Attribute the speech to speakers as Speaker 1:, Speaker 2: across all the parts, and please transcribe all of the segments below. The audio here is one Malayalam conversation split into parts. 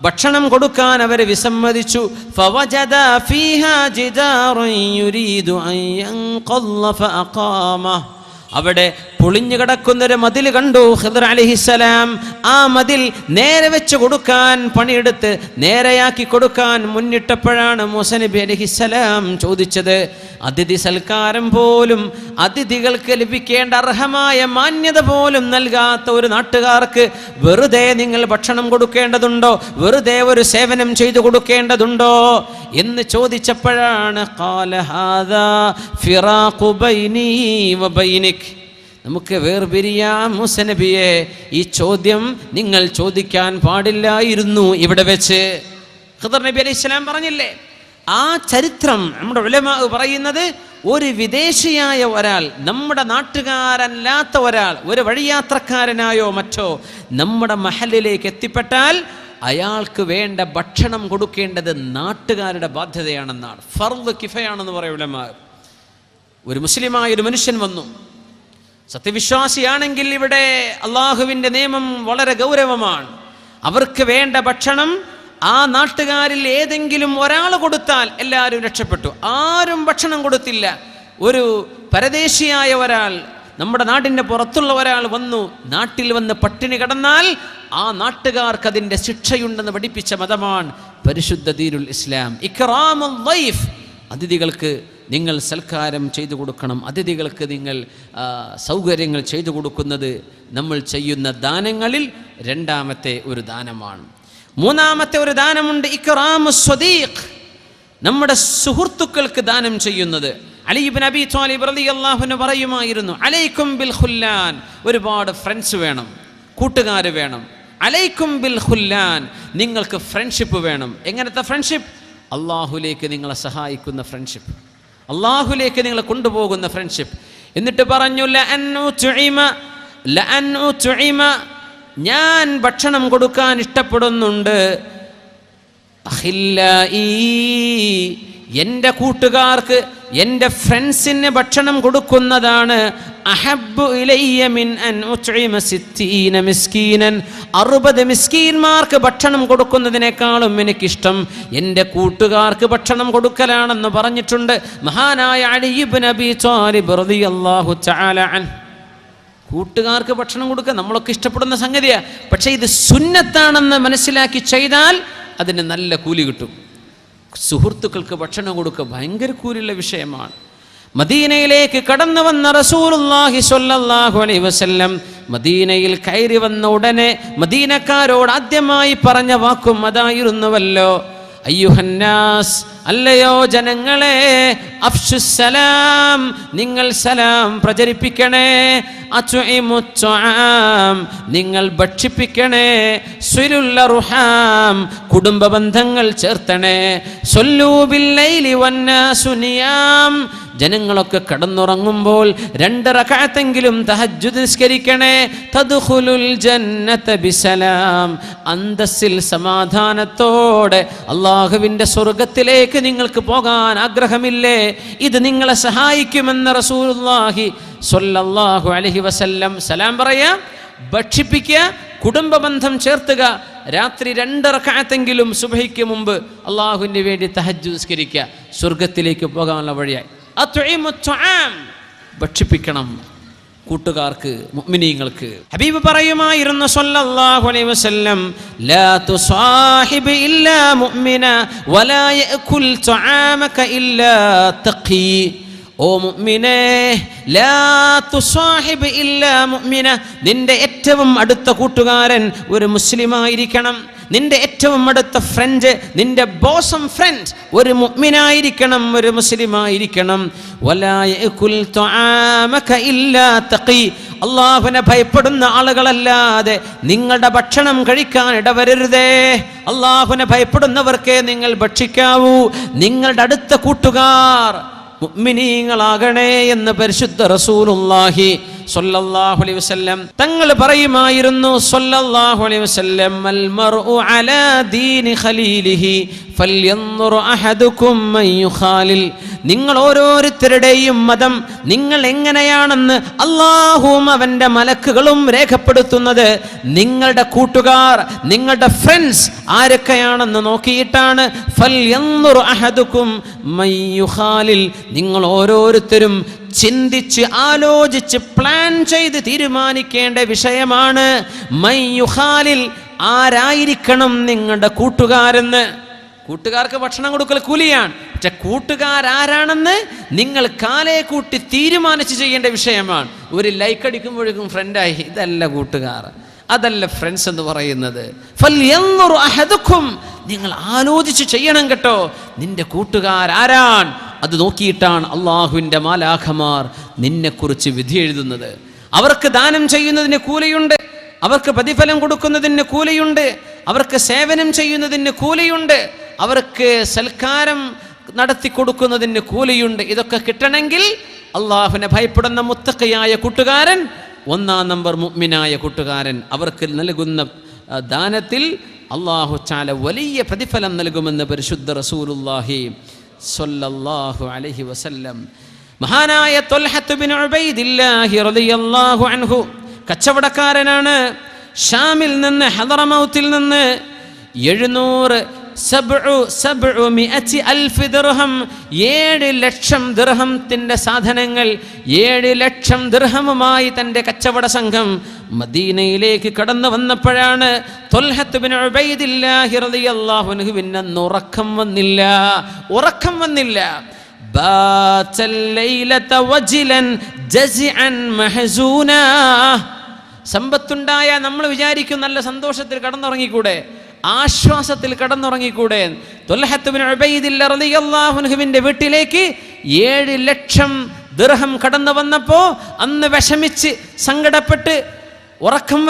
Speaker 1: ഭക്ഷണം കൊടുക്കാൻ അവർ വിസമ്മതിച്ചു. ഫവജദ ഫീഹാ ജിദാറൻ യുരീദു അൻ യൻഖല്ല ഫഅഖാമഹ. അവിടെ പൊളിഞ്ഞു കിടക്കുന്നൊരു മതിൽ കണ്ടു ഖിദ്ർ അലൈഹിസ്സലാം. ആ മതിൽ നേരെ വെച്ച് കൊടുക്കാൻ പണിയെടുത്ത് നേരെയാക്കി കൊടുക്കാൻ മുന്നിട്ടപ്പോഴാണ് മൂസ നബി അലൈഹിസ്സലാം ചോദിച്ചത്, അതിഥി സൽക്കാരം പോലും അതിഥികൾക്ക് ലഭിക്കേണ്ട അർഹമായ മാന്യത പോലും നൽകാത്ത ഒരു നാട്ടുകാർക്ക് വെറുതെ നിങ്ങൾ ഭക്ഷണം കൊടുക്കേണ്ടതുണ്ടോ? വെറുതെ ഒരു സേവനം ചെയ്തു കൊടുക്കേണ്ടതുണ്ടോ എന്ന് ചോദിച്ചപ്പോഴാണ് ഖാല ഹാദാ ഫിറാഖു ബൈനി വ ബൈനിക്. നമുക്ക് വേർപിരിയാം മൂസ നബിയെ, ഈ ചോദ്യം നിങ്ങൾ ചോദിക്കാൻ പാടില്ലായിരുന്നു ഇവിടെ വെച്ച്. ഖിദ്ർ നബി അലൈഹിസ്സലാം പറഞ്ഞില്ലേ? ആ ചരിത്രം നമ്മുടെ ഉലമാ പറയുന്നത്, ഒരു വിദേശിയായ ഒരാൾ, നമ്മുടെ നാട്ടുകാരല്ലാത്ത ഒരാൾ, ഒരു വഴിയാത്രക്കാരനായോ മറ്റോ നമ്മുടെ മഹലിലേക്ക് എത്തിപ്പെട്ടാൽ അയാൾക്ക് വേണ്ട ഭക്ഷണം കൊടുക്കേണ്ടത് നാട്ടുകാരുടെ ബാധ്യതയാണെന്നാണ്. ഫർദ് കിഫയാണെന്ന് പറയും ഉലമാ. ഒരു മുസ്ലിമായ ഒരു മനുഷ്യൻ വന്നു, സത്യവിശ്വാസിയാണെങ്കിൽ ഇവിടെ അള്ളാഹുവിൻ്റെ നിയമം വളരെ ഗൗരവമാണ്. അവർക്ക് വേണ്ട ഭക്ഷണം ആ നാട്ടുകാരിൽ ഏതെങ്കിലും ഒരാൾ കൊടുത്താൽ എല്ലാവരും രക്ഷപ്പെട്ടു. ആരും ഭക്ഷണം കൊടുത്തില്ല. ഒരു പരദേശിയായ ഒരാൾ, നമ്മുടെ നാടിൻ്റെ പുറത്തുള്ള ഒരാൾ വന്നു, നാട്ടിൽ വന്ന് പട്ടിണി കിടന്നാൽ ആ നാട്ടുകാർക്ക് അതിൻ്റെ ശിക്ഷയുണ്ടെന്ന് പഠിപ്പിച്ച മതമാണ് പരിശുദ്ധ ദീനുൽ ഇസ്ലാം. ഇക്റാമുൽ ദൈഫ്, അതിഥികൾക്ക് നിങ്ങൾ സൽക്കാരം ചെയ്തു കൊടുക്കണം. അതിഥികൾക്ക് നിങ്ങൾ സൗകര്യങ്ങൾ ചെയ്തു കൊടുക്കുന്നത് നമ്മൾ ചെയ്യുന്ന ദാനങ്ങളിൽ രണ്ടാമത്തെ ഒരു ദാനമാണ്. മൂന്നാമത്തെ ഒരു ദാനമുണ്ട്, ഇക്റാമുസ് സ്വദീഖ്, നമ്മുടെ സുഹൃത്തുക്കൾക്ക് ദാനം ചെയ്യുന്നത്. അലി ഇബ്നു അബീ ത്വാലിബ് റളിയല്ലാഹു അൻഹു പറയുമായിരുന്നു, അലൈക്കും ബിൽ ഖുല്ലാൻ, ഒരുപാട് ഫ്രണ്ട്സ് വേണം, കൂട്ടുകാർ വേണം. അലൈക്കും ബിൽ ഖുല്ലാൻ, നിങ്ങൾക്ക് ഫ്രണ്ട്ഷിപ്പ് വേണം. എങ്ങനത്തെ ഫ്രണ്ട്ഷിപ്പ്? അള്ളാഹുലേക്ക് നിങ്ങളെ സഹായിക്കുന്ന ഫ്രണ്ട്ഷിപ്പ്, അള്ളാഹുലേക്ക് നിങ്ങളെ കൊണ്ടുപോകുന്ന ഫ്രണ്ട്ഷിപ്പ്. എന്നിട്ട് പറഞ്ഞു, ഞാൻ ഭക്ഷണം കൊടുക്കാൻ ഇഷ്ടപ്പെടുന്നുണ്ട്. എൻ്റെ കൂട്ടുകാർക്ക്, എൻ്റെ ഫ്രണ്ട്സിന് ഭക്ഷണം കൊടുക്കുന്നതാണ് അഹബ്ബു ഇലയ്യ മിൻ അൻ ഉത്ഇമ 60 മിസ്കീനൻ, 60 മിസ്കീന്മാർക്ക് ഭക്ഷണം കൊടുക്കുന്നതിനേക്കാളും എനിക്കിഷ്ടം എൻ്റെ കൂട്ടുകാർക്ക് ഭക്ഷണം കൊടുക്കലാണെന്ന് പറഞ്ഞിട്ടുണ്ട് മഹാനായ അലി ഇബ്നു അബീ ത്വാലിബ് റളിയല്ലാഹു തആല അൻഹു. കൂട്ടുകാർക്ക് ഭക്ഷണം കൊടുക്കുക നമ്മളൊക്കെ ഇഷ്ടപ്പെടുന്ന സംഗതിയാണ്. പക്ഷേ ഇത് സുന്നത്താണെന്ന് മനസ്സിലാക്കി ചെയ്താൽ അതിന് നല്ല കൂലി കിട്ടും. സുഹൃത്തുക്കൾക്ക് ഭക്ഷണം കൊടുക്കുക ഭയങ്കര കൂലിയുള്ള വിഷയമാണ്. മദീനയിലേക്ക് കടന്നു വന്ന റസൂലുള്ളാഹി സ്വല്ലല്ലാഹു അലൈഹി വസല്ലം മദീനയിൽ കയറി വന്ന ഉടനെ മദീനക്കാരോട് ആദ്യമായി പറഞ്ഞ വാക്കും അതായിരുന്നുവല്ലോ, അയ്യുഹന്നാസ്, അല്ലയോ ജനങ്ങളെ, അഫ്ശുസ്സലാം, നിങ്ങൾ സലാം പ്രചരിപ്പിക്കണേ. അത്ഇമുത്ത്വാം, നിങ്ങൾ ഭക്ഷിപ്പിക്കണേ. സിലുൽ അർഹാം, കുടുംബ ബന്ധങ്ങൾ ചേർത്തണേ. സല്ലൂ ബില്ലൈലി വന്നാസു നിയാം, ജനങ്ങളൊക്കെ കടന്നുറങ്ങുമ്പോൾ 2 റക്അത്തെങ്കിലും തഹജ്ജുദ് നിസ്കരിക്കണേ. തദ്ഖുലുൽ ജന്നത ബിസലാം, അന്തസ്സിൽ സമാധാനത്തോടെ അല്ലാഹുവിൻ്റെ സ്വർഗ്ഗത്തിലേക്ക് നിങ്ങൾക്ക് പോകാൻ ആഗ്രഹമില്ലേ? ഇത് നിങ്ങളെ സഹായിക്കുമെന്ന് റസൂലുള്ളാഹി സ്വല്ലല്ലാഹു അലൈഹി വസല്ലം സലാം പറയാ, ഭക്ഷിപ്പിക്കുക, കുടുംബ ബന്ധം ചേർത്തുക. രാത്രി 2 റക്അത്തെങ്കിലും സുബ്ഹിക്ക് മുമ്പ് അല്ലാഹുവിന് വേണ്ടി തഹജ്ജുദ് നിസ്കരിക്കുക, സ്വർഗ്ഗത്തിലേക്ക് പോകാനുള്ള വഴിയായി. അത്ഇമുത്ത്വാം, ഭക്ഷിപ്പിക്കണം കൂട്ടുകാർക്ക്, മുഅ്മിനീങ്ങൾക്ക്. ഹബീബ് പറയുമായിരുന്നു സ്വല്ലല്ലാഹു അലൈഹി വസല്ലം, ലാ തുസാഹിബ് ഇല്ലാ മുഅ്മിന വലാ യഅകുൽ തുആമക ഇല്ലാ തഖി. ഓ മുഅ്മിനേ, ലാ തുസാഹിബ് ഇല്ലാ മുഅ്മിന, നിന്റെ ഏറ്റവും അടുത്ത കൂട്ടുകാരൻ ഒരു മുസ്ലിമായിരിക്കണം. നിന്റെ ഏറ്റവും അടുത്ത ഫ്രണ്ട്, നിന്റെ ബോസം ഫ്രണ്ട് ഒരു മുഅ്മിനായിരിക്കണം, ഒരു മുസ്ലിമായിരിക്കണം. വലാ യഅകുൽ തുആമക ഇല്ലാ തഖി, അള്ളാഹുവിനെ ഭയപ്പെടുന്ന ആളുകളല്ലാതെ നിങ്ങളുടെ ഭക്ഷണം കഴിക്കാൻ ഇടവരരുതേ. അള്ളാഹുവിനെ ഭയപ്പെടുന്നവർക്കേ നിങ്ങൾ ഭക്ഷിക്കാവൂ. നിങ്ങളുടെ അടുത്ത കൂട്ടുകാർ മുഅ്മിനീങ്ങളാകണേ എന്ന് പരിശുദ്ധ റസൂലുള്ളാഹി സ്വല്ലല്ലാഹു അലൈഹി വസല്ലം തങ്ങൾ പറയുമായിരുന്നു. സ്വല്ലല്ലാഹു അലൈഹി വസല്ലം, അൽ മർഉ അലാ ദീനി ഖലീലിഹി ഫൽയൻദുർ അഹദുകും മൻ യുഖാലിൽ. നിങ്ങൾ ഓരോരുത്തരുടെയും മതം നിങ്ങൾ എങ്ങനെയാണെന്ന് അല്ലാഹുവും അവന്റെ മലക്കുകളും രേഖപ്പെടുത്തുന്നത് നിങ്ങളുടെ കൂട്ടുകാർ, നിങ്ങളുടെ ഫ്രണ്ട്സ് ആരൊക്കെയാണെന്ന് നോക്കിയിട്ടാണ്. ഫൽയൻദുർ അഹദുക്കും മയ്യുഖാലിൽ, നിങ്ങൾ ഓരോരുത്തരും ചിന്തിച്ച് ആലോചിച്ച് പ്ലാൻ ചെയ്ത് തീരുമാനിക്കേണ്ട വിഷയമാണ്. മയ്യുഖാലിൽ, ആരായിരിക്കണം നിങ്ങളുടെ കൂട്ടുകാരെന്ന്. കൂട്ടുകാർക്ക് ഭക്ഷണം കൊടുക്കൽ കൂലിയാണ്, പക്ഷെ കൂട്ടുകാരാരാണെന്ന് നിങ്ങൾ കാലേ കൂട്ടി തീരുമാനിച്ച് ചെയ്യേണ്ട വിഷയമാണ്. ഒരു ലൈക്ക് അടിക്കുമ്പോഴേക്കും ഫ്രണ്ടായി, ഇതല്ല കൂട്ടുകാർ, അതല്ല ഫ്രണ്ട്സ് എന്ന് പറയുന്നത്. ഫൽയൻദുർ അഹദുക്കും, നിങ്ങൾ ആലോചിച്ച് ചെയ്യണം കേട്ടോ, നിന്റെ കൂട്ടുകാരാരാൻ. അത് നോക്കിയിട്ടാണ് അള്ളാഹുവിൻ്റെ മാലാഖമാർ നിന്നെക്കുറിച്ച് വിധി എഴുതുന്നത്. അവർക്ക് ദാനം ചെയ്യുന്നതിന് കൂലിയുണ്ട്, അവർക്ക് പ്രതിഫലം കൊടുക്കുന്നതിന് കൂലിയുണ്ട്, അവർക്ക് സേവനം ചെയ്യുന്നതിന് കൂലിയുണ്ട്, അവർക്ക് സൽക്കാരം നടത്തി കൊടുക്കുന്നതിന് കൂലിയുണ്ട്. ഇതൊക്കെ കിട്ടണമെങ്കിൽ അള്ളാഹുവിനെ ഭയപ്പെടുന്ന മുത്തഖിയായ കൂട്ടുകാരൻ, ഒന്നാം നമ്പർ മുഅ്മിനായ കൂട്ടുകാരൻ, അവർക്ക് നൽകുന്ന ദാനത്തിൽ അള്ളാഹു തആല വലിയ പ്രതിഫലം നൽകുമെന്ന് പരിശുദ്ധ റസൂലുള്ളാഹി സ്വല്ലല്ലാഹു അലൈഹി വസല്ലം. മഹാനായ ത്വൽഹത്ത് ബിൻ ഉബൈദില്ലാഹി റളിയല്ലാഹു അൻഹു കച്ചവടക്കാരനാണ്. ഷാമിൽ നിന്ന്, ഹദറമൗത്തിൽ നിന്ന് 700,000 ദിർഹം, 7 ലക്ഷം ദിർഹത്തിന്റെ സാധനങ്ങൾ, 7 ലക്ഷം ദിർഹമുമായി തൻ്റെ കച്ചവട സംഘം മദീനയിലേക്ക് കടന്നു വന്നപ്പോഴാണ് ത്വൽഹത്ത് ബിൻ ഉബൈദില്ലാഹി റളിയല്ലാഹു അൻഹുവിന് ഉറക്കം വന്നില്ല. ബാതൽ ലൈലത വജിലൻ ജസിഅൻ മഹ്സൂനാ. സമ്പത്തുണ്ടായ നമ്മൾ വിചാരിക്കും നല്ല സന്തോഷത്തിൽ കടന്നുറങ്ങിക്കൂടെ, ആശ്വാസത്തിൽ കടന്നുറങ്ങിക്കൂടെ. ത്വൽഹത്ത് ബിൻ ഉബൈദില്ലാഹി റളിയല്ലാഹു അൻഹുവിന്റെ വീട്ടിലേക്ക് 7 ലക്ഷം ദിർഹം കടന്നു വന്നപ്പോൾ അന്ന് വിഷമിച്ച് സങ്കടപ്പെട്ട് ഉറക്കം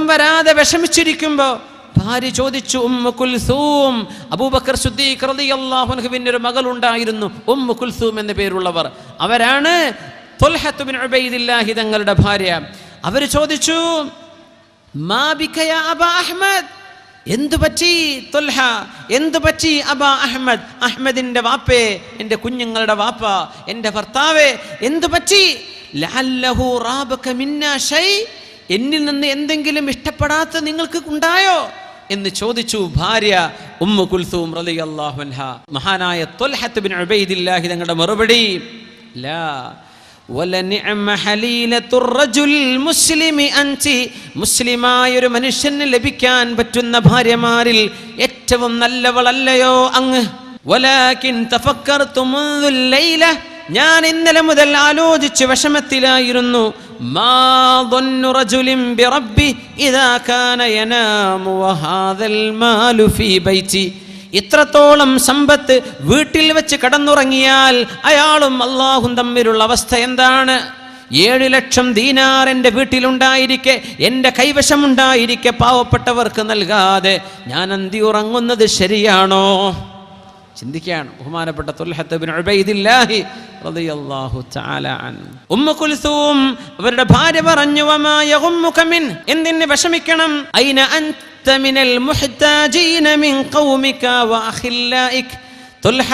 Speaker 1: വരാതെ വിഷമിച്ചിരിക്കുമ്പോൾ ഭാര്യ ചോദിച്ചു, ഉമ്മു കുൽസൂം, അബൂബക്കർ സിദ്ദീഖ് റളിയല്ലാഹു അൻഹുവിന്റെ ഒരു മകളുണ്ടായിരുന്നു, ഉമ്മു കുൽസൂം എന്ന പേരുള്ളവർ. അവരാണ് ത്വൽഹത്ത് ബിൻ ഉബൈദില്ലാഹി തങ്ങളുടെ ഭാര്യ. അവർ ചോദിച്ചു, മാ ബിക യാ അബാ അഹ്മദ്, എന്തു പറ്റി ത്വൽഹ, എന്തു പറ്റി അബാ അഹ്മദ്, അഹ്മദിന്റെ വാപ്പേ, എൻ്റെ കുഞ്ഞുങ്ങളുടെ വാപ്പ, എൻ്റെ ഭർത്താവേ, എന്തു പറ്റി? ലഅല്ലഹു റാബക മിന്നാ ഷൈ, എന്നിൽ നിന്ന് എന്തെങ്കിലും ഇഷ്ടപ്പെടാത്ത നിങ്ങൾക്ക് ഉണ്ടായോ എന്ന് ചോദിച്ചു ഭാര്യ ഉമ്മു കുൽസൂം റളിയല്ലാഹു അൻഹ. മഹാനായ ത്വൽഹത്ത് ബിൻ ഉബൈദില്ലാഹി തങ്ങളുടെ മറുപടി, ലാ വലനിഅമ ഹലീലത്തുർ റജുൽ മുസ്ലിമി അൻതി, മുസ്ലിമായ ഒരു മനുഷ്യന് ലഭിക്കാൻ പറ്റുന്ന ഭാര്യമാരിൽ ഏറ്റവും നല്ലവളല്ലയോ അങ്ങ്. വലാകിൻ തഫക്കർതു മുൻദുൽ ലൈല, ഞാൻ ഇന്നലെ മുതൽ ആലോചിച്ച് വിഷമത്തിലായിരുന്നു. മാ ദന്നു റജുലിൻ ബിറബ്ബി ഇദാ കാന യനാമു വഹാദൽ മാലു ഫീ ബൈതി, ഇത്രത്തോളം സമ്പത്ത് വീട്ടിൽ വെച്ച് കടന്നുറങ്ങിയാൽ അയാളും അള്ളാഹും തമ്മിലുള്ള അവസ്ഥ എന്താണ്? 7 ലക്ഷം ദീനാർ എൻ്റെ വീട്ടിലുണ്ടായിരിക്കെ, എൻ്റെ കൈവശമുണ്ടായിരിക്കെ പാവപ്പെട്ടവർക്ക് നൽകാതെ ഞാൻ അന്തി ഉറങ്ങുന്നത് ശരിയാണോ? ചിന്തിക്കുകയാണ് ബഹുമാനപ്പെട്ട ത്വൽഹത്ത് ബിൻ ഉബൈദില്ലാഹി റളിയല്ലാഹു തആല അൻഹു. ഉമ്മു കുൽസൂം അവരുടെ ഭാര്യ പറഞ്ഞു, വമാ യഗുമ്മുക മിൻ, എന്തിന് വിഷമിക്കണം? ഐന അൻത മിനൽ മുഹ്താജീന മിൻ ഖൗമിക വഅഖില്ലായിക, ത്വൽഹ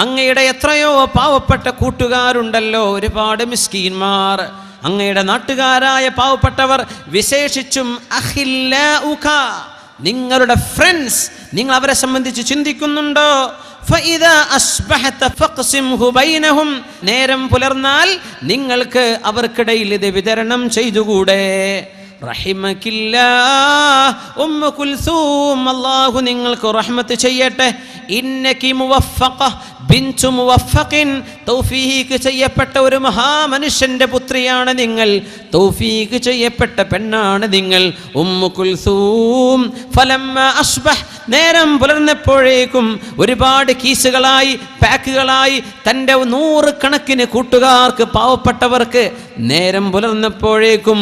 Speaker 1: അങ്ങയുടെ എത്രയോ പാവപ്പെട്ട കൂട്ടുകാരുണ്ടല്ലോ, ഒരുപാട് മിസ്കീന്മാർ, അങ്ങയുടെ നാട്ടുകാരായ പാവപ്പെട്ടവർ, വിശേഷിച്ചും അഖില്ലാഉക നിങ്ങളുടെ ഫ്രണ്ട്സ്, നിങ്ങൾ അവരെ സംബന്ധിച്ച് ചിന്തിക്കുന്നുണ്ടോ? ഫഇദാ അസ്ബഹത ഫഖ്സിംഹു ബൈനഹും, നേരം പുലർന്നാൽ നിങ്ങൾക്ക് അവർക്കിടയിൽ ഇത് വിതരണം ചെയ്തുകൂടെ? റഹിമകില്ലാഹ് ഉമ്മു കുൽസൂം, അല്ലാഹു നിങ്ങൾക്ക് റഹ്മത്ത് ചെയ്യട്ടെ. ഇന്നകി മുവഫഖ ബിൻതു മുവഫഖിൻ, തൗഫീഖ് ചെയ്യപ്പെട്ട ഒരു മഹാമനുഷ്യന്റെ പുത്രിയാണ് നിങ്ങൾ, തൗഫീഖ് ചെയ്യപ്പെട്ട പെണ്ണാണ് നിങ്ങൾ ഉമ്മു കുൽസൂം. ഫലമ്മ അസ്ബഹ്, നേരം പുലർന്നപ്പോഴേക്കും ഒരുപാട് കീസുകളായി, പാക്കുകളായി തൻ്റെ 100 കണക്കിന് കൂട്ടുകാർക്ക്, പാവപ്പെട്ടവർക്ക് നേരം പുലർന്നപ്പോഴേക്കും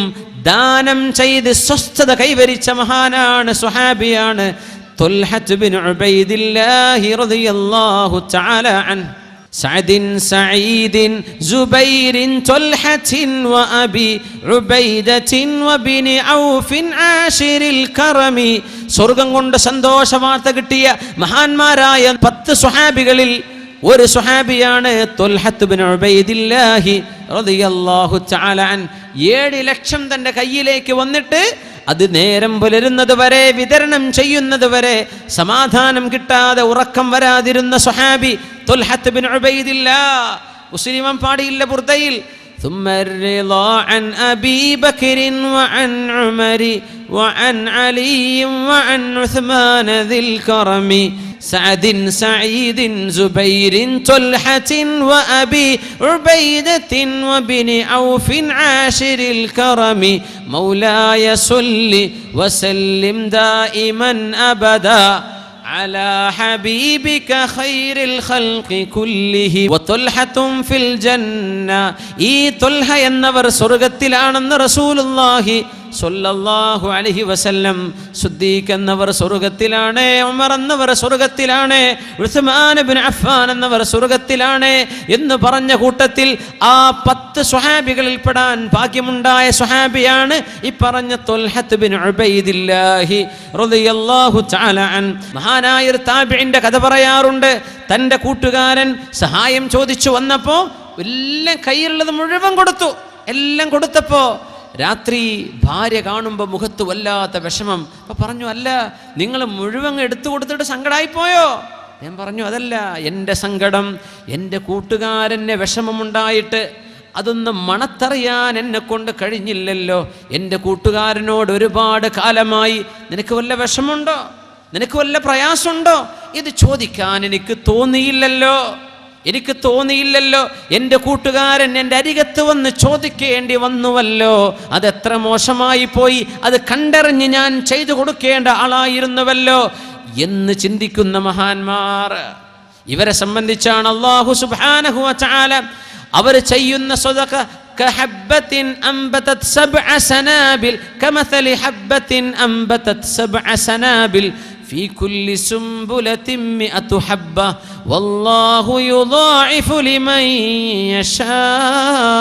Speaker 1: ദാനം ചെയ്ത് സ്വസ്ഥത കൈവരിച്ച മഹാനാണ്, സ്വഹാബിയാണ് ത്വൽഹത്ത് ബിൻ ഉബൈദില്ലാഹി റളിയല്ലാഹു തആല അൻഹു. സഅദിൻ സഈദിൻ സുബൈറിൻ ത്വൽഹത്തിൻ വഅബി ഉബൈദത്തിൻ വബിനി ഔഫിൻ ആശിരിൽ കറമി സ്വർഗം കൊണ്ട് സന്തോഷ വാർത്ത കിട്ടിയ മഹാന്മാരായ 10 സ്വഹാബികളിൽ ഒരു സ്വഹാബിയാണ് ത്വൽഹത്ത് ബിൻ ഉബൈദില്ലാഹി റളിയല്ലാഹു തആല അൻ. 7 ലക്ഷം തന്റെ കയ്യിലേക്ക് വന്നിട്ട് അത് നേരം പുലരുന്നത് വരെ വിതരണം ചെയ്യുന്നത് വരെ സമാധാനം കിട്ടാതെ ഉറക്കം വരാതിരുന്ന സ്വഹാബി ത്വൽഹത്ത് ബിൻ ഉബൈദില്ലാഹ്. മുസ്ലിം പാടിയില്ല ബുർദയിൽ ثم الرضا عن أبي بكر وعن عمر وعن علي وعن عثمان ذي الكرم سعد سعيد زبير طلحة وأبي عبيدة وبن عوف عاشر الكرم مولاي صل وسلم دائما أبدا على حبيبك خير الخلق كله وطلحة في الجنة. ഈ ത്വൽഹ എന്നവർ സ്വർഗ്ഗത്തിലാണെന്ന് റസൂലുള്ളാഹി സ്വല്ലല്ലാഹു അലൈഹി വസല്ലം. സിദ്ദീഖ് എന്നവർ സ്വർഗ്ഗത്തിലാണ്, ഉമർ എന്നവർ സ്വർഗ്ഗത്തിലാണ്, ഉസ്മാൻ ഇബ്നു അഫ്ഫാൻ എന്നവർ സ്വർഗ്ഗത്തിലാണ് എന്ന് പറഞ്ഞ കൂട്ടത്തിൽ ആ 10 സ്വഹാബികളിൽ പെടാൻ ഭാഗ്യമുണ്ടായ സ്വഹാബിയാണ് ഈ പറഞ്ഞ ത്വൽഹത്ത് ബിൻ ഉബൈദില്ലാഹി റളിയല്ലാഹു തആല അൻ. മഹാനായ ഒരു താബിഈന്റെ കഥ പറയാറുണ്ട്. തൻ്റെ കൂട്ടുകാരൻ സഹായം ചോദിച്ചു വന്നപ്പോൾ എല്ലാം കയ്യിലുള്ളത് മുഴുവൻ കൊടുത്തു. എല്ലാം കൊടുത്തപ്പോൾ രാത്രി ഭാര്യ കാണുമ്പോൾ മുഖത്ത് വല്ലാത്ത വിഷമം. അപ്പോൾ പറഞ്ഞു, അല്ല നിങ്ങൾ മുഴുവൻ എടുത്തു കൊടുത്തിട്ട് സങ്കടമായിപ്പോയോ? ഞാൻ പറഞ്ഞു, അതല്ല, എൻ്റെ സങ്കടം എൻ്റെ കൂട്ടുകാരന് വിഷമമുണ്ടായിട്ട് അതൊന്ന് മണത്തറിയാൻ എന്നെ കൊണ്ട് കഴിഞ്ഞില്ലല്ലോ. എൻ്റെ കൂട്ടുകാരനോട് ഒരുപാട് കാലമായി. നിനക്ക് വല്ല വിഷമമുണ്ടോ? നിനക്ക് വല്ല പ്രയാസമുണ്ടോ? ഇത് ചോദിക്കാൻ എനിക്ക് തോന്നിയില്ലല്ലോ. എൻ്റെ കൂട്ടുകാരൻ എൻ്റെ അരികത്ത് വന്ന് ചോദിക്കേണ്ടി വന്നുവല്ലോ. അതെത്ര മോശമായി പോയി. അത് കണ്ടറിഞ്ഞ് ഞാൻ ചെയ്തു കൊടുക്കേണ്ട ആളായിരുന്നുവല്ലോ എന്ന് ചിന്തിക്കുന്ന മഹാന്മാർ. ഇവരെ സംബന്ധിച്ചാണ് അല്ലാഹു സുബ്ഹാനഹു വ തആല അവർ ചെയ്യുന്ന സ്വതഖ കഹബ്ബത്തിൻ അംബതത് 7 സനാബിൽ കമസലി ഹബ്ബത്തിൻ അംബതത് 7 സനാബിൽ في كل سنبلة 100 حبة والله يضاعف لمن يشاء.